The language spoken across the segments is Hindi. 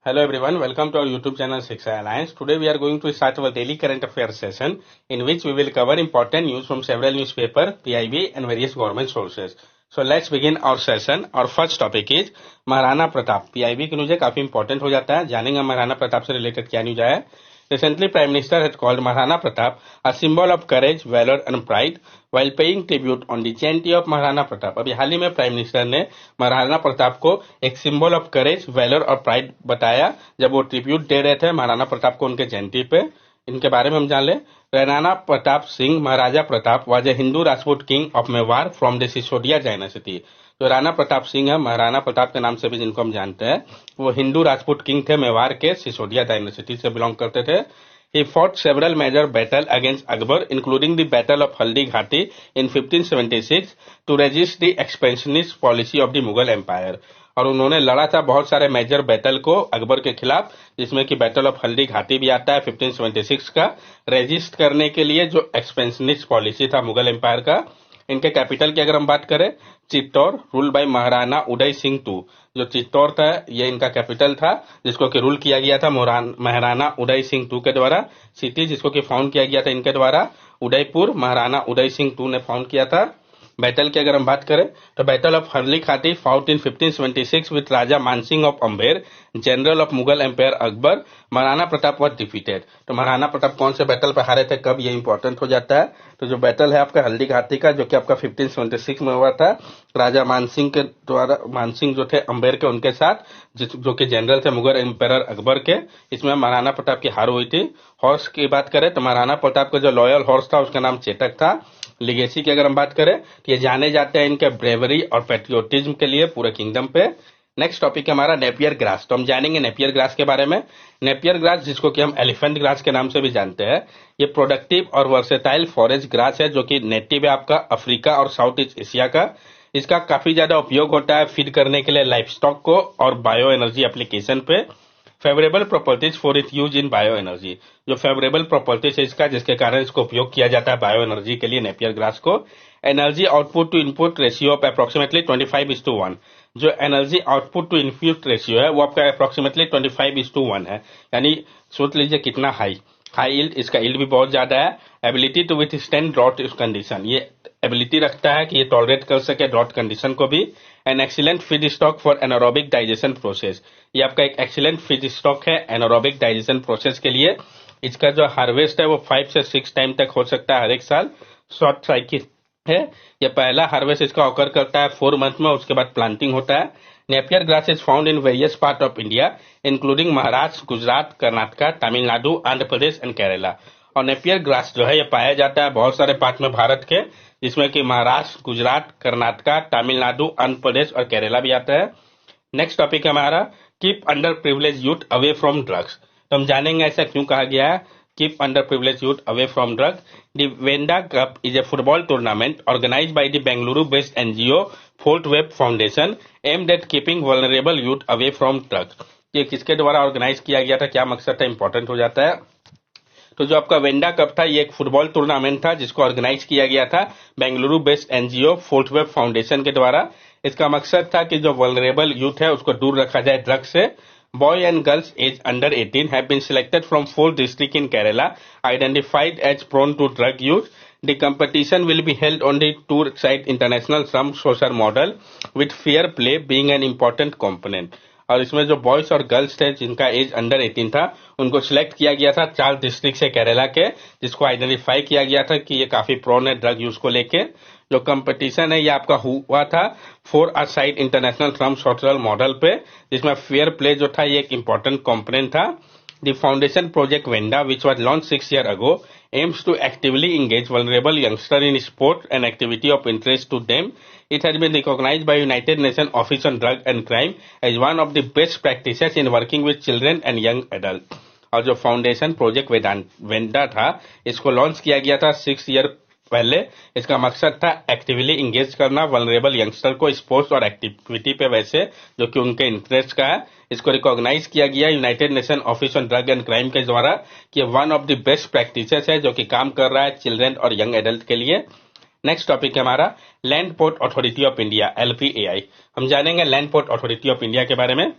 Hello everyone, welcome to our YouTube channel Shiksha Alliance. Today we are going to start our daily current affairs session in which we will cover important news from several newspaper, PIB and various government sources. So let's begin our session. Our first topic is Maharana Pratap. PIB की न्यूज काफी इंपॉर्टेंट हो जाता है. जानेंगे महाराणा प्रताप से रिलेटेड क्या न्यूज आया. Recently, Prime Minister had called Maharana Pratap a symbol of courage, valor and pride while paying tribute on the Jayanti of Maharana Pratap. अभी हाल ही में प्राइम मिनिस्टर ने महाराणा प्रताप को एक सिंबल ऑफ करेज, वैलर और प्राइड बताया जब वो ट्रिब्यूट दे रहे थे महाराणा प्रताप को उनके जयंती पे. इनके बारे में हम जान ले. Rana Pratap Singh Maharaja Pratap was a Hindu Rajput king of Mewar from the Sisodia dynasty. जो राणा प्रताप सिंह है, महाराणा प्रताप के नाम से भी जिनको हम जानते हैं, वो हिंदू राजपूत किंग थे, मेवाड़ के सिसोदिया डायनेस्टी से बिलोंग करते थे. He fought several major battles against Akbar, including the Battle of Haldi Ghati in 1576, to resist the expansionist policy of the Mughal Empire. और उन्होंने लड़ा था बहुत सारे मेजर बैटल को अकबर के खिलाफ, जिसमें कि बैटल ऑफ हल्दी घाटी भी आता है 1576 का, रेजिस्ट करने के लिए जो एक्सपेंशनिस्ट पॉलिसी था मुगल एम्पायर का. इनके कैपिटल की अगर हम बात करें, Chittor, rule by Maharana Udai Singh two. जो चित्तौड़ था ये इनका कैपिटल था, जिसको कि रूल किया गया था महाराणा उदय सिंह टू के द्वारा. सिटी जिसको कि फाउंड किया गया था इनके द्वारा, उदयपुर, महाराणा उदय सिंह टू ने फाउंड किया था. बैटल की अगर हम बात करें तो battle of Haldi Ghati fought in 1576 with Raja Mansingh of Amber, general of Mughal empire Akbar. Maharana Pratap was defeated. तो महाराणा प्रताप कौन से बैटल पर हारे थे, कब, ये इंपॉर्टेंट हो जाता है. तो जो बैटल है आपका हल्दी घाटी का, जो कि आपका 1576 में हुआ था, राजा मानसिंह के द्वारा, मानसिंह जो थे अंबेर के, उनके साथ, जो कि जनरल थे मुगल एम्पायर अकबर के. इसमें महाराणा प्रताप की हार हुई थी. हॉर्स की बात करें तो महाराणा प्रताप का जो लॉयल हॉर्स था उसका नाम चेतक था. लिगेसी की अगर हम बात करें तो ये जाने जाते हैं इनके ब्रेवरी और पेट्रियोटिज्म के लिए पूरे किंगडम पे. नेक्स्ट टॉपिक है हमारा नेपियर ग्रास. तो हम जानेंगे नेपियर ग्रास के बारे में. नेपियर ग्रास, जिसको कि हम एलिफेंट ग्रास के नाम से भी जानते हैं, ये प्रोडक्टिव और वर्सेटाइल फॉरेस्ट ग्रास है जो कि नेटिव है आपका अफ्रीका और साउथ ईस्ट एशिया का. इसका काफी ज्यादा उपयोग होता है फीड करने के लिए लाइफ स्टॉक को और बायो एनर्जी एप्लीकेशन पे. Favourable properties for it use in bio energy. जो फेवरेबल प्रॉपर्टीज है इसका, जिसके कारण इसको उपयोग किया जाता है बायो एनर्जी के लिए नेपियर ग्रास को. Energy output to input ratio of approximately 25:1. जो energy output to input ratio है वो आपका अप्रोक्सीमेटली 25:1 है. यानी सोच लीजिए कितना हाई यील्ड. इसका यील्ड भी बहुत ज्यादा है. Ability to withstand drought condition, ये एबिलिटी रखता है कि ये टॉलरेट कर सके ड्रॉट कंडीशन को भी. An excellent feed stock for anaerobic digestion process. ये आपका एक एक्सीलेंट फीड स्टॉक है एनारोबिक डाइजेशन प्रोसेस के लिए. इसका जो हार्वेस्ट है वो 5 से 6 टाइम तक हो सकता है हर एक साल. शॉर्ट साइकिल है. ये पहला हार्वेस्ट इसका ऑकर करता है 4 मंथ में, उसके बाद प्लांटिंग होता है. Napier grass is found in various part of India including Maharashtra, Gujarat, Karnataka, Tamil Nadu, Andhra Pradesh and Kerala. और नेपियर ग्रास जो है ये पाया जाता है बहुत सारे पार्ट में भारत के, जिसमें कि महाराष्ट्र, गुजरात, कर्नाटका, तमिलनाडु, आंध्र प्रदेश और केरला भी आता है. नेक्स्ट टॉपिक है हमारा keep under privilege youth away from drugs. तो हम जानेंगे ऐसा क्यों कहा गया है keep under privilege youth away from drug. The Wenda cup is a football tournament organized by the Bengaluru based NGO fourth wave foundation aimed at keeping vulnerable youth away from drugs. ये किसके द्वारा ऑर्गेनाइज किया गया था, क्या मकसद था, इंपॉर्टेंट हो जाता है. तो जो आपका वेंडा कप था ये एक फुटबॉल टूर्नामेंट था जिसको ऑर्गेनाइज किया गया था Bengaluru based NGO fourth wave foundation के द्वारा. इसका मकसद था कि जो वल्नरेबल यूथ है उसको दूर रखा जाए ड्रग्स से. Boy and girls aged under 18 have been selected from 4 districts in Kerala, identified as prone to drug use. The competition will be held on the tour site International Slum Social Model, with fair play being an important component. और इसमें जो बॉयज और गर्ल्स थे जिनका एज अंडर 18 था, उनको सिलेक्ट किया गया था 4 डिस्ट्रिक्ट से केरला के, जिसको आइडेंटिफाई किया गया था कि ये काफी प्रोन है ड्रग यूज को लेके. जो कंपटीशन है ये आपका हुआ था 4 site international slum social model पे, जिसमें फेयर प्ले जो था ये एक इंपॉर्टेंट कॉम्पोनेंट था. The foundation project Wanda which was launch 6 years ago aims to actively engage vulnerable youngsters in sport and activity of interest to them. It has been recognized by United Nations Office on Drug and Crime as one of the best practices in working with children and young adults. और जो फाउंडेशन प्रोजेक्ट वेंडा था इसको लॉन्च किया गया था 6 years पहले. इसका मकसद था एक्टिवली इंगेज करना वल्नरेबल यंगस्टर को स्पोर्ट्स और एक्टिविटी पे, वैसे जो कि उनके इंटरेस्ट का है. इसको रिकॉग्नाइज किया गया United nation office on drug and crime के द्वारा कि one of the best practices है जो कि काम कर रहा है चिल्ड्रन और यंग एडल्ट के लिए. नेक्स्ट टॉपिक है हमारा land port authority of India LPAI. हम जानेंगे land port authority of India के बारे में.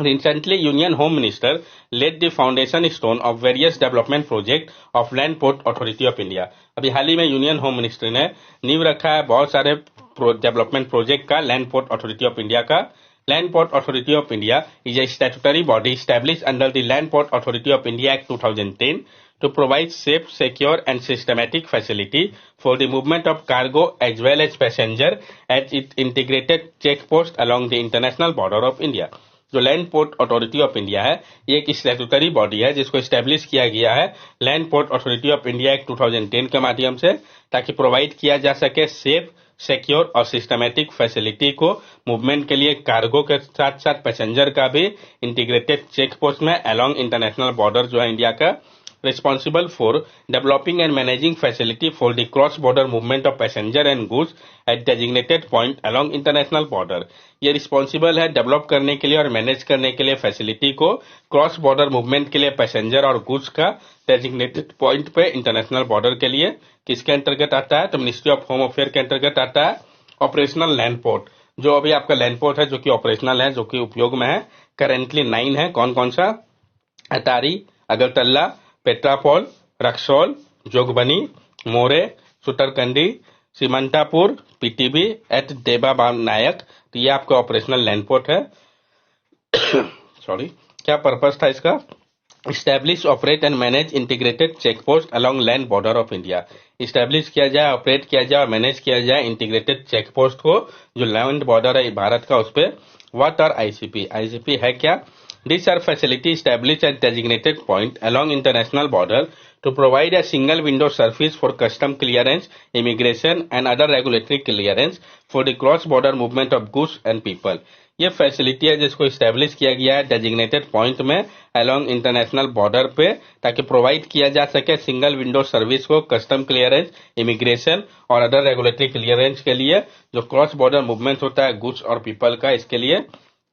Recently, Union Home Minister laid the foundation stone of various development project of Land Port Authority of India. अभी हाल ही में यूनियन होम मिनिस्ट्री ने नींव रखा है बहुत सारे डेवलपमेंट प्रोजेक्ट का land port authority of India का. Land Port Authority of India is a statutory body established under the Land Port Authority of India Act 2010 to provide safe, secure and systematic facility for the movement of cargo as well as passenger at its integrated check post along the international border of India. जो land port authority of India है ये एक स्टैट्यूटरी बॉडी है जिसको एस्टेब्लिश किया गया है land port authority of India act 2010 के माध्यम से ताकि प्रोवाइड किया जा सके सेफ, सिक्योर और सिस्टमेटिक फैसिलिटी को मूवमेंट के लिए कार्गो के साथ साथ पैसेंजर का भी इंटीग्रेटेड चेक पोस्ट में अलोंग इंटरनेशनल बॉर्डर जो है इंडिया का responsible for developing and managing facility for the cross-border movement of passenger and goods at designated point along international border. ये रिस्पॉन्सिबल है डेवलप करने के लिए और मैनेज करने के लिए फैसिलिटी को क्रॉस बॉर्डर मूवमेंट के लिए पैसेंजर और गुड्स का डेजिग्नेटेड पॉइंट पे इंटरनेशनल बॉर्डर के लिए. किसके अंतर्गत आता है? तो मिनिस्ट्री ऑफ होम अफेयर के अंतर्गत आता है ऑपरेशनल लैंड पोर्ट. जो अभी आपका लैंड पोर्ट है जो कि ऑपरेशनल है, जो कि उपयोग में है, करेंटली 9 है. कौन कौन सा? अटारी, अगरतला, पेट्रापोल, रक्सौल, जोगबनी, मोरे, सुतरकंडी, सीमंतापुर, पीटीबी एट देबा नायक. तो ये आपका ऑपरेशनल लैंड पोर्ट है. सॉरी, क्या पर्पस था इसका? Establish, operate and manage integrated check post along land border of India. Establish किया जाए, ऑपरेट किया जाए और मैनेज किया जाए इंटीग्रेटेड चेक पोस्ट को जो लैंड बॉर्डर है भारत का उस पे. What are ICP? आईसीपी है क्या? These are facilities established at designated point along international border to provide a single window service for custom clearance, immigration and other regulatory clearance for the cross border movement of goods and people. ये फैसिलिटी है जिसको इस्टेब्लिश किया गया है डेजिग्नेटेड पॉइंट में अलोंग इंटरनेशनल बॉर्डर पे ताकि प्रोवाइड किया जा सके सिंगल विंडो सर्विस को कस्टम क्लियरेंस, इमिग्रेशन और अदर रेगुलेटरी क्लियरेंस के लिए जो क्रॉस बॉर्डर मूवमेंट होता है गुड्स और पीपल का, इसके लिए.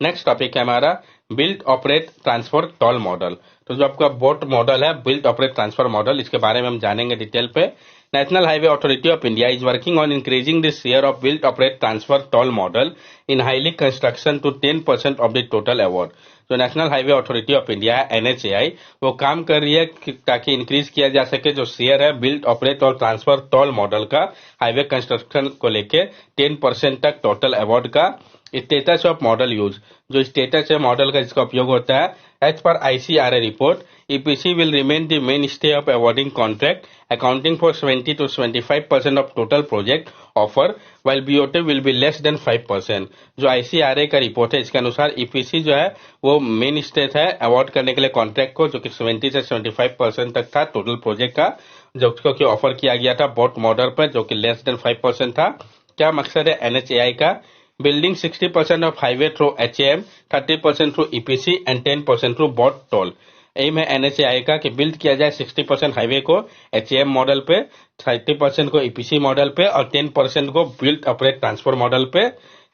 नेक्स्ट टॉपिक है हमारा build operate transfer toll model. तो जो आपका बोट मॉडल है बिल्ड ऑपरेट ट्रांसफर मॉडल, इसके बारे में हम जानेंगे डिटेल पे. National highway authority of India is working on increasing the share of build operate transfer toll model in highly construction to 10% of the total award. जो national highway authority of India है एनएचएआई वो काम कर रही है ताकि इंक्रीज किया जा सके जो शेयर है बिल्ड ऑपरेट और ट्रांसफर टोल मॉडल का हाईवे कंस्ट्रक्शन को लेके 10% तक टोटल अवार्ड का. स्टेटस ऑफ मॉडल यूज, जो स्टेटस है मॉडल का जिसका उपयोग होता है एज पर ICRA report EPC will remain the main stay of awarding contract accounting for 70 to 75% of total project offer while BOT will be less than 5%. जो आईसीआरए का रिपोर्ट है इसके अनुसार ईपीसी जो है वो मेन स्टेट है अवार्ड करने के लिए कॉन्ट्रैक्ट को जो कि 70 से 75% तक था टोटल प्रोजेक्ट का जो कि ऑफर किया गया था बोट मॉडल पर जो कि लेस देन 5% था. क्या मकसद है एनएचएआई का? Building 60% of highway through HAM, 30% through EPC and 10% through BOT toll. M है एनएचएआई का कि बिल्ड किया जाए 60% हाईवे को एचएएम मॉडल पे, 30% को ईपीसी मॉडल पे और 10% को बिल्ड ऑपरेट ट्रांसफर मॉडल पे.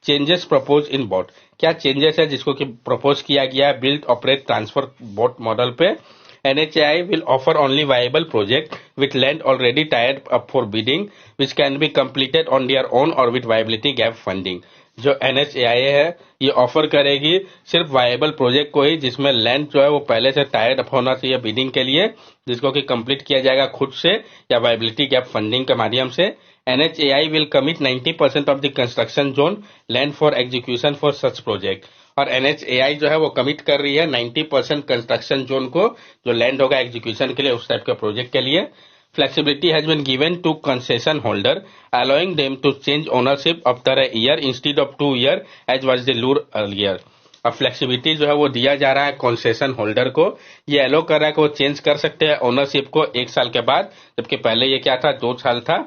चेंजेस प्रपोज इन बोट, क्या चेंजेस है जिसको कि प्रपोज किया गया है build operate transfer boat model पे? NHAI will offer only viable project with land already tied up for bidding which can be completed on their own or with viability gap funding. जो NHAI है ये ऑफर करेगी सिर्फ वायबल प्रोजेक्ट को ही जिसमें लैंड जो है वो पहले से टाइड अप होना चाहिए बिडिंग के लिए जिसको कि कंप्लीट किया जाएगा खुद से या वायबिलिटी गैप फंडिंग के माध्यम से. NHAI will commit 90% of the construction zone land for execution for such project. और NHAI जो है वो कमिट कर रही है 90% कंस्ट्रक्शन जोन को जो लैंड होगा एग्जीक्यूशन के लिए उस टाइप के प्रोजेक्ट के लिए. Flexibility has been given to concession holder, allowing them to change ownership after a year instead of 2 years as was the rule earlier. अब फ्लेक्सिबिलिटी जो है वो दिया जा रहा है कंसेशन होल्डर को, ये एलो कर रहा है कि वो चेंज कर सकते हैं ओनरशिप को 1 साल के बाद, जबकि पहले ये क्या था 2 साल था.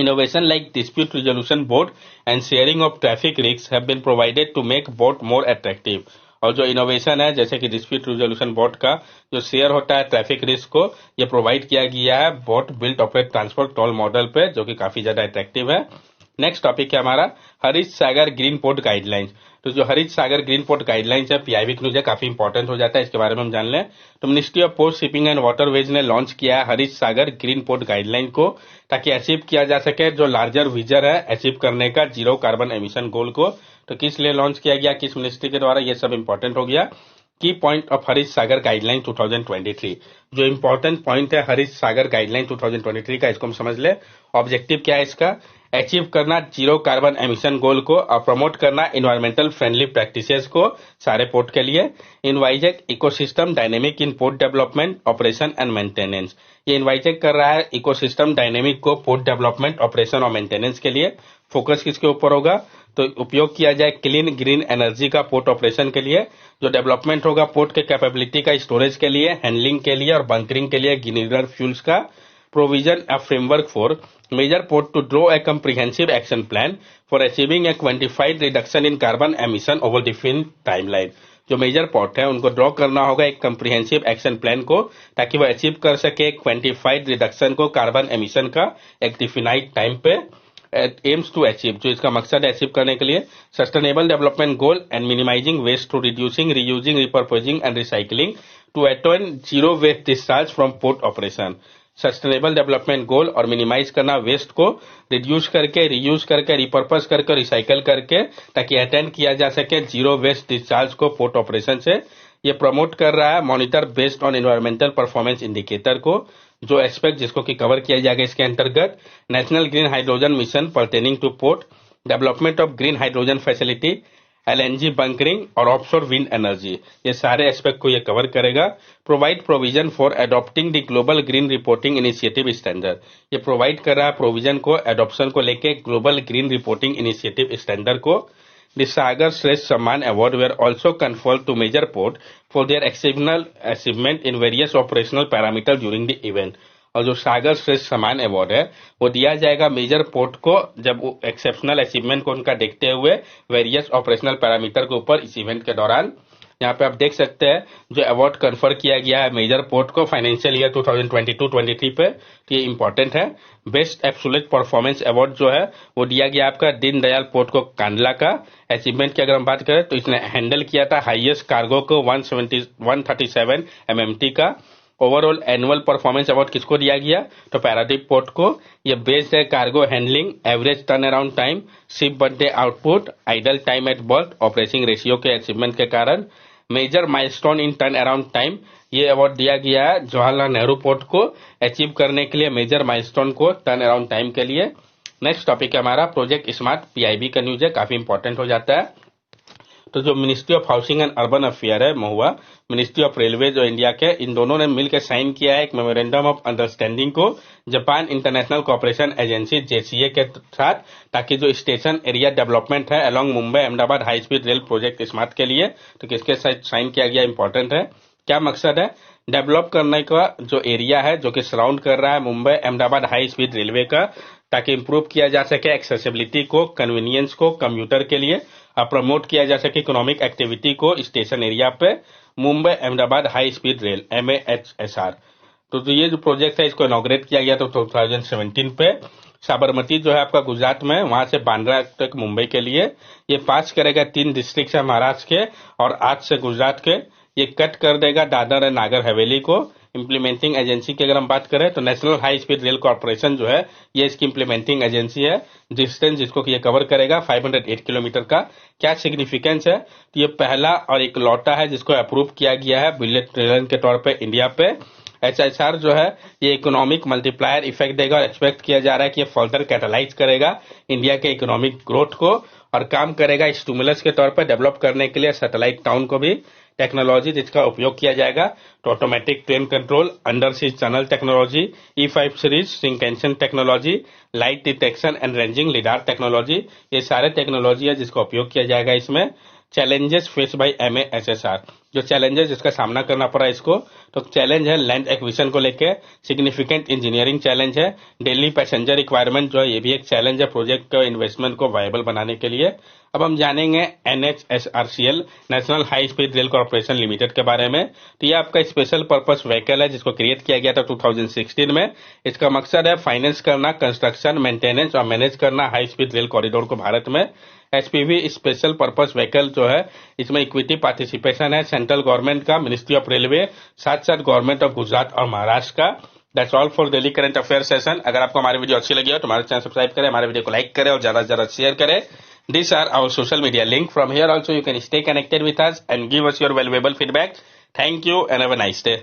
Innovation like dispute resolution board and sharing of traffic risks have been provided to make boat more attractive. और जो इनोवेशन है जैसे कि डिस्प्यूट रिजोल्यूशन बोर्ड का जो शेयर होता है ट्रैफिक रिस्क को ये प्रोवाइड किया गया है boat build operate transfer toll model पे जो कि काफी ज्यादा अट्रैक्टिव है. नेक्स्ट टॉपिक है हमारा हरीश सागर ग्रीन पोर्ट गाइडलाइंस। तो जो हरीश सागर ग्रीन पोर्ट गाइडलाइंस है पीआईबी न्यूज है, काफी इंपॉर्टेंट हो जाता है, इसके बारे में हम जान लें। तो ministry of port shipping and waterways ने लॉन्च किया है हरीश सागर ग्रीन पोर्ट गाइडलाइन को, ताकि अचीव किया जा सके जो लार्जर विजन है अचीव करने का जीरो कार्बन एमिशन गोल को। तो किस लिए लॉन्च किया गया, किस मिनिस्ट्री के द्वारा, ये सब इंपॉर्टेंट हो गया। की point of Harish Sagar guideline 2023, जो इंपॉर्टेंट पॉइंट है हरीश सागर गाइडलाइन 2023 का, इसको हम समझ ले। ऑब्जेक्टिव क्या है इसका, अचीव करना जीरो कार्बन एमिशन गोल को और प्रमोट करना इन्वायरमेंटल फ्रेंडली प्रैक्टिसेस को सारे पोर्ट के लिए। इन Vizag ecosystem dynamic in port development operation and maintenance, ये इनवाइजेक कर रहा है इकोसिस्टम डायनेमिक को पोर्ट डेवलपमेंट ऑपरेशन और मेंटेनेंस के लिए। फोकस किसके ऊपर होगा, तो उपयोग किया जाए क्लीन ग्रीन एनर्जी का पोर्ट ऑपरेशन के लिए। जो डेवलपमेंट होगा पोर्ट के कैपेबिलिटी का स्टोरेज के लिए, हैंडलिंग के लिए और बंकरिंग के लिए ग्रीनर फ्यूल्स का। Provision a framework for major port to draw a comprehensive action plan for achieving a quantified reduction in carbon emission over defined timeline। जो मेजर पोर्ट है उनको ड्रॉ करना होगा एक कम्प्रिहेंसिव एक्शन प्लान को, ताकि वो अचीव कर सके क्वांटिफाइड रिडक्शन को कार्बन एमिशन का एक डिफिनाइट टाइम पे। एम्स टू अचीव, जो इसका मकसद है अचीव करने के लिए sustainable development goal and minimising waste through reducing reusing repurposing and recycling to attain zero waste discharge from port operation. Sustainable development goal और मिनिमाइज करना वेस्ट को रिड्यूस करके, रीयूज करके, रिपर्पस करके, रिसाइकल करके, ताकि अटेंड किया जा सके जीरो वेस्ट डिस्चार्ज को पोर्ट ऑपरेशन से। ये प्रमोट कर रहा है monitor based on environmental performance indicator को, जो एस्पेक्ट जिसको कि कवर किया जाएगा इसके अंतर्गत national green hydrogen mission pertaining two port, development of green hydrogen facility, LNG bunkering और ऑफशोर विंड एनर्जी, ये सारे एस्पेक्ट को ये कवर करेगा। Provide provision for adopting the global green reporting initiative standard, ये प्रोवाइड कर रहा है प्रोविजन को एडॉप्शन को लेके global green reporting initiative standard को। The Sagar Shresth Samman Award were also conferred to major port for their exceptional achievement in various operational parameters during the event। और जो सागर श्रेष्ठ सम्मान अवार्ड है वो दिया जाएगा मेजर पोर्ट को जब एक्सेप्शनल अचीवमेंट को उनका देखते हुए वेरियस ऑपरेशनल पैरामीटर के ऊपर इस इवेंट के दौरान। यहाँ पे आप देख सकते हैं जो अवार्ड कन्फर किया गया है मेजर पोर्ट को फाइनेंशियल ईयर 2022-23 पे, तो ये इंपॉर्टेंट है। बेस्ट एब्सोल्यूट परफॉर्मेंस अवार्ड जो है वो दिया गया आपका दीनदयाल पोर्ट को कांडला का। अचीवमेंट की अगर हम बात करें तो इसने हैंडल किया था हाईएस्ट कार्गो को 137 MMT का। ओवरऑल एनुअल परफॉर्मेंस अवार्ड किसको दिया गया, तो पैरादीप पोर्ट को। ये बेस्ड है cargo handling, average turn around time, ship one day output, idle time at berth, operating ratio के अचीवमेंट के कारण। Major milestone in turn around time, ये अवार्ड दिया गया है जवाहरलाल नेहरू पोर्ट को अचीव करने के लिए मेजर माइलस्टोन को टर्न अराउंड टाइम के लिए। नेक्स्ट टॉपिक है हमारा प्रोजेक्ट स्मार्ट, पीआईबी का न्यूज है, काफी इंपॉर्टेंट हो जाता है। तो जो ministry of housing and urban affair है महुआ, मिनिस्ट्री ऑफ रेलवे जो इंडिया के, इन दोनों ने मिलकर साइन किया है एक मेमोरेंडम ऑफ अंडरस्टैंडिंग को Japan international cooperation agency JCA के साथ, ताकि जो स्टेशन एरिया डेवलपमेंट है along Mumbai Ahmedabad high speed rail project smart के लिए, तो किसके साथ साइन किया गया इंपॉर्टेंट है। क्या मकसद है, डेवलप करने का जो एरिया है जो कि सराउंड कर रहा है Mumbai Ahmedabad high speed railway का, ताकि इंप्रूव किया जा सके एक्सेसिबिलिटी को, कन्वीनियंस को कम्यूटर के लिए, और प्रमोट किया जा सके इकोनॉमिक एक्टिविटी को स्टेशन एरिया पे Mumbai Ahmedabad high speed rail MAHSR। तो ये जो प्रोजेक्ट है इसको इनॉग्रेट किया गया तो 2017 पे साबरमती जो है आपका गुजरात में, वहां से बांद्रा तक मुंबई के लिए। ये पास करेगा 3 डिस्ट्रिक्ट है महाराष्ट्र के और 8 से गुजरात के। ये कट कर देगा दादर और नागर हवेली को। इंप्लीमेंटिंग एजेंसी की अगर हम बात करें तो national high speed rail corporation जो है ये इसकी इंप्लीमेंटिंग एजेंसी है। डिस्टेंस जिसको ये कवर करेगा 508 किलोमीटर का। क्या सिग्निफिकेंस है, तो ये पहला और एक लौटा है जिसको अप्रूव किया गया है बुलेट ट्रेन के तौर पे इंडिया पे। HSR जो है ये इकोनॉमिक मल्टीप्लायर इफेक्ट देगा और एक्सपेक्ट किया जा रहा है कि ये फर्दर कैटलाइज करेगा इंडिया के इकोनॉमिक ग्रोथ को और काम करेगा स्टिमुलस के तौर पर डेवलप करने के लिए सैटेलाइट टाउन को भी। टेक्नोलॉजी जिसका उपयोग किया जाएगा तो automatic train control, under sea tunnel technology, E5 series Shinkansen technology, light detection and ranging lidar technology, ये सारे टेक्नोलॉजी है जिसका उपयोग किया जाएगा इसमें। चैलेंजेस फेस बाय MASSR, जो चैलेंजेस जिसका सामना करना पड़ा इसको, तो चैलेंज है लैंड एक्विजिशन को लेके, सिग्निफिकेंट इंजीनियरिंग चैलेंज है, डेली पैसेंजर रिक्वायरमेंट जो है ये भी एक चैलेंज है प्रोजेक्ट इन्वेस्टमेंट को वायबल बनाने के लिए। अब हम जानेंगे NHSRCL, national high speed rail corporation limited के बारे में। तो ये आपका स्पेशल पर्पस व्हीकल है जिसको क्रिएट किया गया था 2016 में। इसका मकसद है फाइनेंस करना, कंस्ट्रक्शन, मेंटेनेंस और मैनेज करना हाई स्पीड रेल कॉरिडोर को भारत में। SPV स्पेशल पर्पस व्हीकल जो है इसमें इक्विटी पार्टिसिपेशन है सेंट्रल गवर्नमेंट का, मिनिस्ट्री ऑफ रेलवे, साथ साथ गवर्नमेंट ऑफ गुजरात और महाराष्ट्र का। That's all for daily current affair session. अगर आपको हमारी वीडियो अच्छी लगी हो तो हमारे चैनल सब्सक्राइब करें, हमारे वीडियो को लाइक करें और ज्यादा से ज्यादा शेयर करें। These are our social media link. From here also you can stay connected with us and give us your valuable feedback. Thank you and have a nice day.